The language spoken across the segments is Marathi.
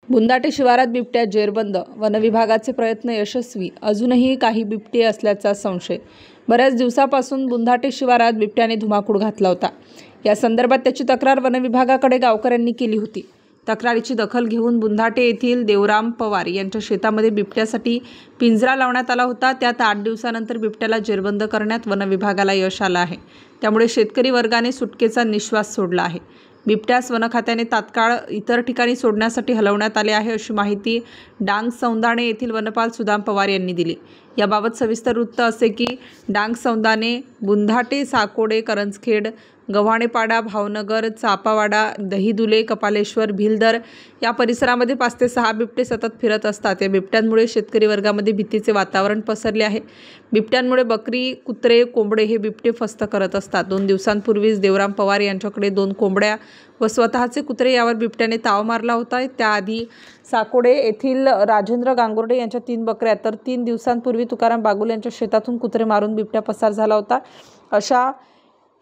बुंदाटे शिवारात बिबट्या जेरबंद, वनविभागाचे प्रयत्न यशस्वी, अजूनही काही बिबटे असल्याचा संशय। बऱ्याच दिवसापासून बुंदाटे शिवारात बिबट्याने धुमाकूळ घातला होता। या संदर्भात त्याची तक्रार वनविभागाकडे गावकऱ्यांनी केली होती। तक्रारीची दखल घेऊन बुंदाटे येथील देवराम पवार यांच्या शेतामध्ये बिबट्यासाठी पिंजरा लावण्यात आला होता। त्यात 8 दिवसानंतर बिबट्याला जेरबंद करण्यात वनविभागाला यश आलं आहे। त्यामुळे शेतकरी वर्गाने सुटकेचा निश्वास सोडला आहे। बिबट्यास वन खात्याने तात्काळ इतर ठिकाणी सोडण्यासाठी हलवण्यात आले आहे, अशी माहिती डांग सौंदाणे येथील वनपाल सुदाम पवार यांनी दिली। याबाबत सविस्तर वृत्त असे की डांग सौंदाणे, बुंदाटे, साकोडे, करंजखेड, गव्हाणेपाडा, भावनगर, चापावाडा, दहीदुले, कपालेश्वर, भिलदर या परिसरामध्ये 5 ते 6 बिबटे सतत फिरत असतात। या बिबट्यांमुळे शेतकरी वर्गामध्ये भीतीचे वातावरण पसरले आहे। बिबट्यांमुळे बकरी, कुत्रे, कोंबडे हे बिबटे फस्त करत असतात। 2 दिवसांपूर्वीच देवराम पवार यांच्याकडे 2 कोंबड्या व स्वतःचे कुत्रे यावर बिबट्याने ताव मारला होता। त्याआधी साकोडे येथील राजेंद्र गांगुर्डे यांच्या 3 बकऱ्या, तर 3 दिवसांपूर्वी तुकाराम बागुल यांच्या शेतातून कुत्रे मारून बिबट्या पसार झाला होता। अशा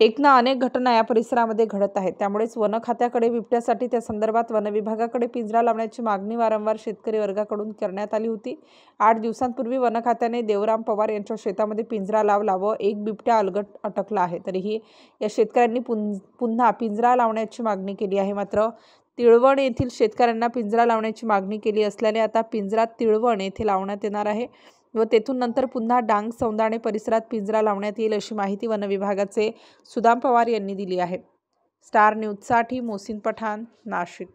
एक ना अनेक घटना या परिसरामध्ये घडत आहेत। त्यामुळेच वन खात्याकडे बिबट्यासाठी त्या संदर्भात वनविभागाकडे पिंजरा लावण्याची मागणी वारंवार शेतकरी वर्गाकडून करण्यात आली होती। 8 दिवसांपूर्वी वन खात्याने देवराम पवार यांच्या शेतामध्ये पिंजरा लावला व एक बिबट्या अलगट अटकला आहे। तरीही या शेतकऱ्यांनी पुन्हा पिंजरा लावण्याची मागणी केली आहे। मात्र तिळवण येथील शेतकऱ्यांना पिंजरा लावण्याची मागणी केली असल्याने आता पिंजरा तिळवण येथे लावण्यात येणार आहे व तेथून नंतर पुन्हा डांग सौंदाणे परिसरात पिंजरा लावण्यात येईल, अशी माहिती वनविभागाचे सुदाम पवार यांनी दिली आहे। स्टार न्यूजसाठी मोहसिन पठाण, नाशिक।